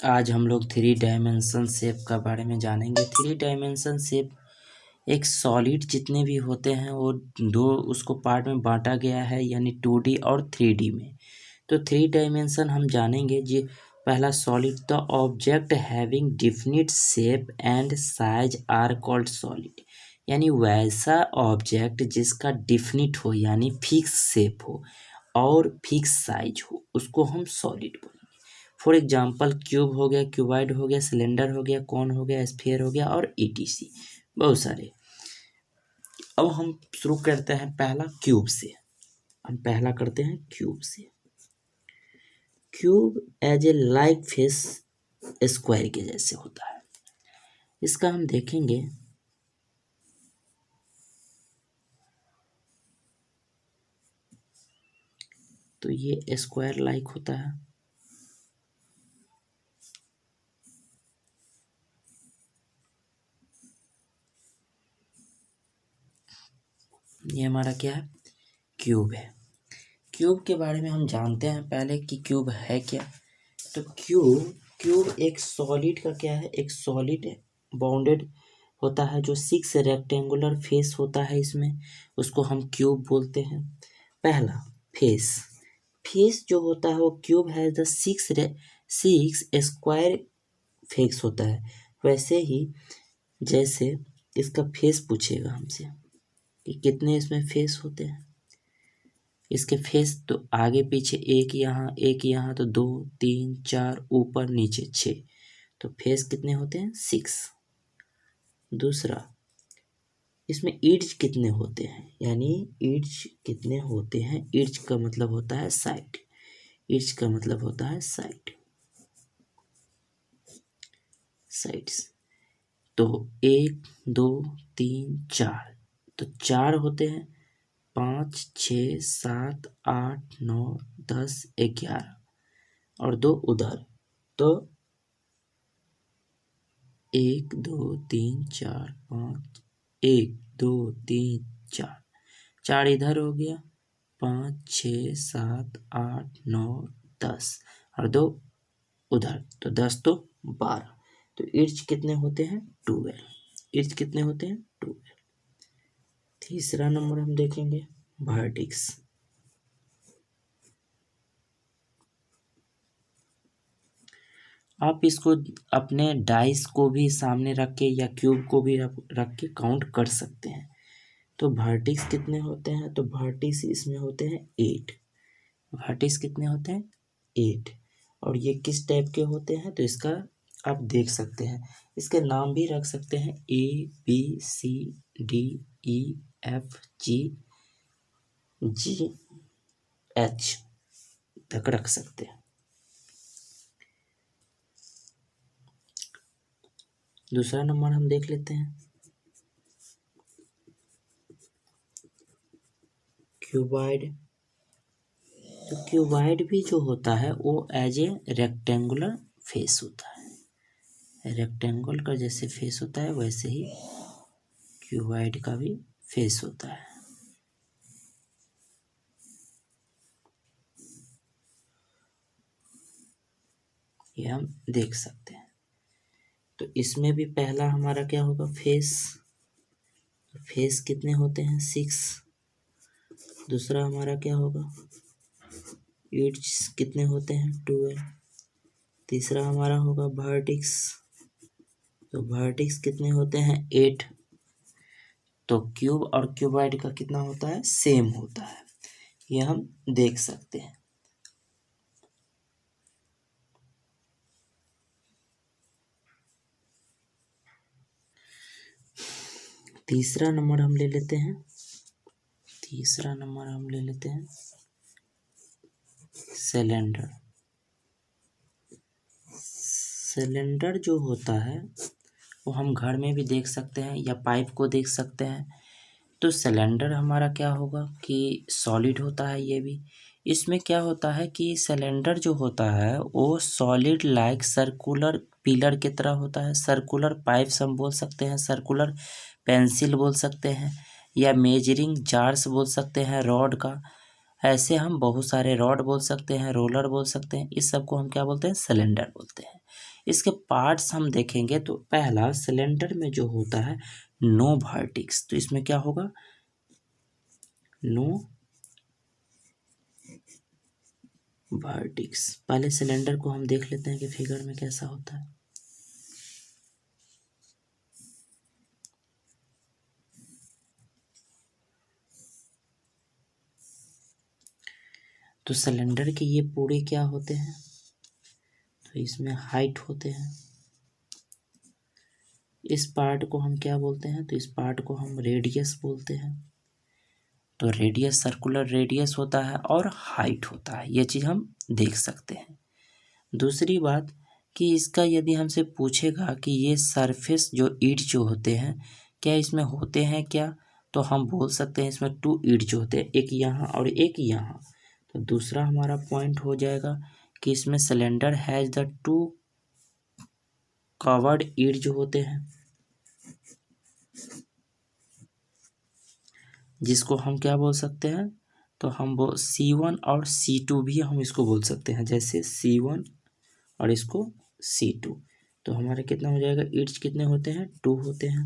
आज हम लोग थ्री डायमेंशन शेप का बारे में जानेंगे। थ्री डायमेंशन शेप एक सॉलिड जितने भी होते हैं वो दो उसको पार्ट में बांटा गया है, यानी 2D और 3D में। तो थ्री डायमेंशन हम जानेंगे जी। पहला solid, the object having definite shape and size are called solid, यानी वैसा ऑब्जेक्ट जिसका डिफिनिट हो यानी फिक्स शेप हो और फिक्स साइज हो, उसको हम सॉलिड बोलेंगे। फॉर एग्जाम्पल क्यूब हो गया, क्यूबाइड हो गया, सिलेंडर हो गया, कोन हो गया, स्फीयर हो गया और ETC बहुत सारे। अब हम शुरू करते हैं पहला क्यूब से। हम पहला करते हैं क्यूब से। Cube as a like face square के जैसे होता है। इसका हम देखेंगे तो ये स्क्वायर लाइक होता है। ये हमारा क्या है? क्यूब है। क्यूब के बारे में हम जानते हैं पहले कि क्यूब है क्या। तो क्यूब एक सॉलिड का क्या है? एक सॉलिड बाउंडेड होता है जो 6 रेक्टेंगुलर फेस होता है इसमें, उसको हम क्यूब बोलते हैं। पहला फेस जो होता है वो क्यूब है द 6 स्क्वायर फेस होता है। वैसे ही जैसे इसका फेस पूछेगा हमसे कि कितने इसमें फेस होते हैं, इसके फेस तो आगे पीछे एक यहाँ तो 2 3 4 ऊपर नीचे 6, तो फेस कितने होते हैं? 6। दूसरा, इसमें ईड्ज कितने होते हैं, यानी ईड्ज कितने होते हैं? ईड्ज का मतलब होता है साइड। ईड्ज का मतलब होता है साइड्स। तो 1 2 3 4, तो 4 होते हैं। 5 6 7 8 9 10 11 और 2 उधर, तो 1 2 3 4 5, 1 2 3 4, 4 इधर हो गया, 5 6 7 8 9 10 और 2 उधर, तो 10 तो 12। तो ईड्ज कितने होते हैं? 12। ईड्ज कितने होते हैं? 12। तीसरा नंबर हम देखेंगे वर्टेक्स। आप इसको अपने डाइस को भी सामने रख के या क्यूब को भी रख के काउंट कर सकते हैं। तो वर्टेक्स कितने होते हैं? तो वर्टेक्स इसमें होते हैं 8। वर्टेक्स कितने होते हैं? 8। और ये किस टाइप के होते हैं? तो इसका आप देख सकते हैं, इसके नाम भी रख सकते हैं, ABCDEFGH तक रख सकते हैं। दूसरा नंबर हम देख लेते हैं क्यूबाइड। तो क्यूबाइड भी जो होता है वो एज ए रेक्टेंगुलर फेस होता है। रेक्टेंगल का जैसे फेस होता है वैसे ही क्यूबाइड का भी फेस होता है। ये हम देख सकते हैं। तो इसमें भी पहला हमारा क्या होगा? फेस। फेस कितने होते हैं? 6। दूसरा हमारा क्या होगा? ईड्ज कितने होते हैं? 12। तीसरा हमारा होगा वर्टेक्स। तो वर्टेक्स कितने होते हैं? 8। तो क्यूब और क्यूबाइड का कितना होता है? सेम होता है। ये हम देख सकते हैं। तीसरा नंबर हम ले लेते हैं सिलेंडर। सिलेंडर जो होता है वो हम घर में भी देख सकते हैं या पाइप को देख सकते हैं। तो सिलेंडर हमारा क्या होगा कि सॉलिड होता है। ये भी इसमें क्या होता है कि सिलेंडर जो होता है वो सॉलिड लाइक सर्कुलर पिलर की तरह होता है। सर्कुलर पाइप्स हम बोल सकते हैं, सर्कुलर पेंसिल बोल सकते हैं, या मेजरिंग जार्स बोल सकते हैं रॉड का। ऐसे हम बहुत सारे रॉड बोल सकते हैं, रोलर बोल सकते हैं। इस सब को हम क्या बोलते हैं? सिलेंडर बोलते हैं। इसके पार्ट्स हम देखेंगे तो पहला सिलेंडर में जो होता है नो वर्टिक्स, तो इसमें क्या होगा, नो वर्टिक्स। पहले सिलेंडर को हम देख लेते हैं कि फिगर में कैसा होता है। तो सिलेंडर के ये पूरे क्या होते हैं, तो इसमें हाइट होते हैं। इस पार्ट को हम क्या बोलते हैं, तो इस पार्ट को हम रेडियस बोलते हैं। तो रेडियस सर्कुलर रेडियस होता है और हाइट होता है, ये चीज़ हम देख सकते हैं। दूसरी बात कि इसका यदि हमसे पूछेगा कि ये सरफेस जो ईंट जो होते हैं क्या इसमें होते हैं क्या, तो हम बोल सकते हैं इसमें 2 ईंट जो होते हैं, एक यहाँ और एक यहाँ। तो दूसरा हमारा पॉइंट हो जाएगा कि इसमें सिलेंडर हैज़ द 2 कवर्ड ईंट जो होते हैं, जिसको हम क्या बोल सकते हैं, तो हम वो C1 और C2 भी हम इसको बोल सकते हैं, जैसे C1 और इसको C2। तो हमारे कितना हो जाएगा, ईंट्स कितने होते हैं, 2 होते हैं।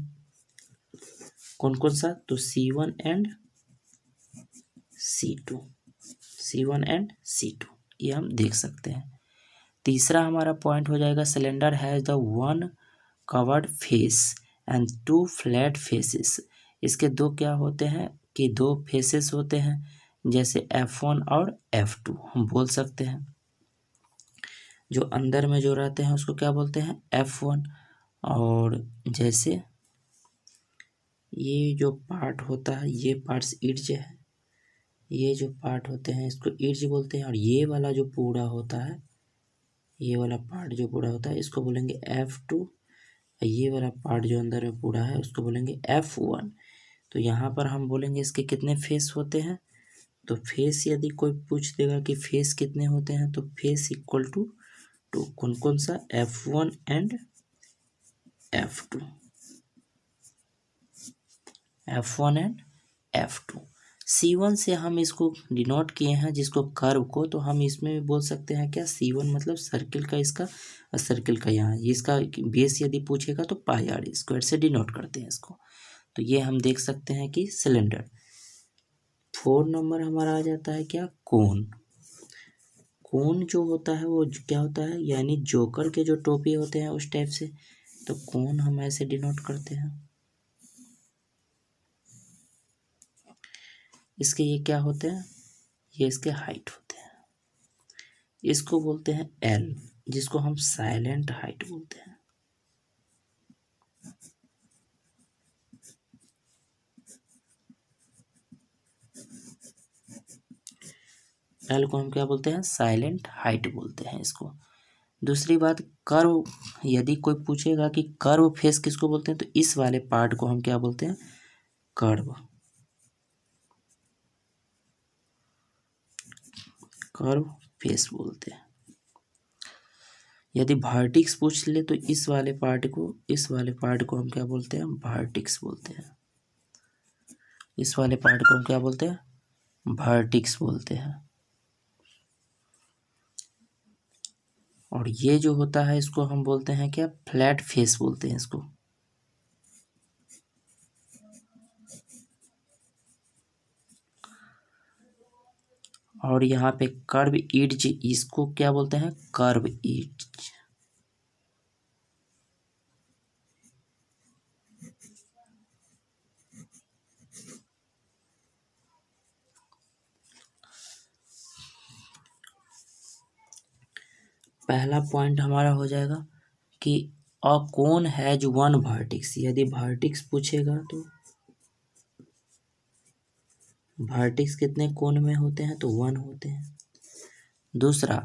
कौन कौन सा, तो C1 and C2, C1 and C2, ये हम देख सकते हैं। तीसरा हमारा पॉइंट हो जाएगा cylinder has the 1 covered face and 2 flat faces. इसके दो क्या होते हैं कि 2 फेसेस होते हैं, जैसे F1 और F2 हम बोल सकते हैं। जो अंदर में जो रहते हैं उसको क्या बोलते हैं, F1। और जैसे ये जो पार्ट होता है, ये पार्ट्स ईर्ज है, ये जो पार्ट होते हैं इसको ईर्ज बोलते हैं। और ये वाला जो पूरा होता है, ये वाला पार्ट जो पूरा होता है इसको बोलेंगे F2। ये वाला पार्ट जो अंदर में पूरा है उसको बोलेंगे F1। तो यहाँ पर हम बोलेंगे इसके कितने फेस होते हैं, तो फेस यदि कोई पूछ देगा कि फेस कितने होते हैं, तो फेस इक्वल टू कौन कौन सा, F1 and F2, F1 and F2। C1 से हम इसको डिनोट किए हैं जिसको कर्व को, तो हम इसमें भी बोल सकते हैं क्या, C1 मतलब सर्किल का इसका और सर्किल का यहाँ, इसका बेस यदि पूछेगा तो पाई आर स्क्वायर से डिनोट करते हैं इसको। तो ये हम देख सकते हैं कि सिलेंडर। 4 नंबर हमारा आ जाता है क्या, कोन। कोन जो होता है वो क्या होता है, यानी जोकर के जो टोपी होते हैं उस टाइप से, तो कोन हम ऐसे डिनोट करते हैं। इसके ये क्या होते हैं, ये इसके हाइट होते हैं। इसको बोलते हैं एल, जिसको हम साइलेंट हाइट बोलते हैं। एल को हम क्या बोलते हैं, साइलेंट हाइट बोलते हैं इसको। दूसरी बात, कर्व यदि कोई पूछेगा कि कर्व फेस किसको बोलते हैं, तो इस वाले पार्ट को हम क्या बोलते हैं, कर्व, कर्व फेस बोलते हैं। यदि वर्टिक्स पूछ ले तो इस वाले पार्ट को हम क्या बोलते हैं, वर्टिक्स बोलते हैं। इस वाले पार्ट को हम क्या बोलते हैं, वर्टिक्स बोलते हैं। और ये जो होता है इसको हम बोलते हैं क्या, फ्लैट फेस बोलते हैं इसको। और यहाँ पे कर्व ईड्ज, इसको क्या बोलते हैं, कर्व ईड्ज। पहला पॉइंट हमारा हो जाएगा कि अ कोन हैज 1 वर्टिक्स। यदि वर्टिक्स पूछेगा तो वर्टिक्स कितने कोन में होते हैं, तो 1 होते हैं। दूसरा,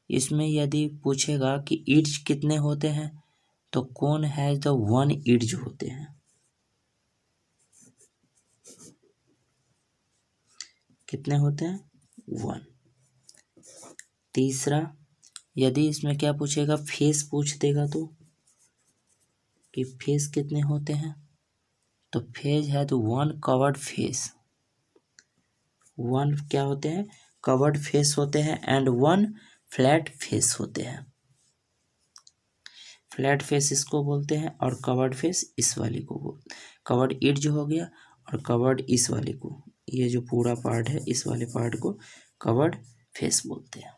इसमें यदि पूछेगा कि ईड्ज कितने होते हैं, तो कोन हैज द 1 ईड्ज होते हैं। कितने होते हैं, 1। तीसरा, यदि इसमें क्या पूछेगा, फेस पूछ देगा तो कि फेस कितने होते हैं, तो फेज है तो 1 कवर्ड फेस, 1 क्या होते हैं, कवर्ड फेस होते हैं, एंड 1 फ्लैट फेस होते हैं। फ्लैट फेस इसको बोलते हैं और कवर्ड फेस इस वाली को बोलते हैं। कवर्ड एज हो गया और कवर्ड इस वाले को, ये जो पूरा पार्ट है इस वाले पार्ट को कवर्ड फेस बोलते हैं।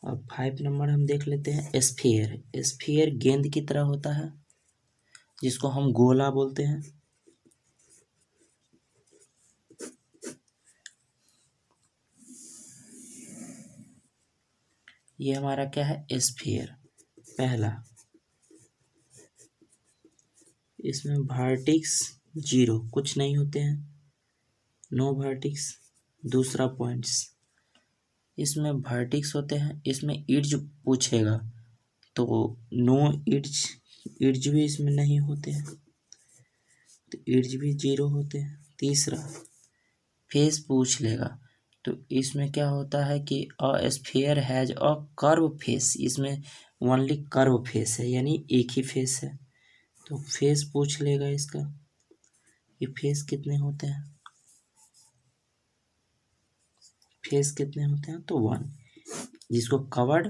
अब 5 नंबर हम देख लेते हैं स्फीयर। स्फीयर गेंद की तरह होता है जिसको हम गोला बोलते हैं। ये हमारा क्या है स्फीयर। पहला, इसमें वर्टेक्स 0 कुछ नहीं होते हैं, नो वर्टेक्स। दूसरा पॉइंट्स, इसमें वर्टेक्स होते हैं, इसमें इड्ज पूछेगा तो नो इड्ज, इड्ज भी इसमें नहीं होते हैं तो इड्ज भी 0 होते हैं। तीसरा, फेस पूछ लेगा तो इसमें क्या होता है कि a sphere has a curve face, इसमें ओनली कर्व फेस है यानी एक ही फेस है, तो फेस पूछ लेगा इसका। ये फेस कितने होते हैं, फेस कितने होते हैं तो 1, जिसको कवर्ड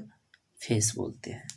फेस बोलते हैं।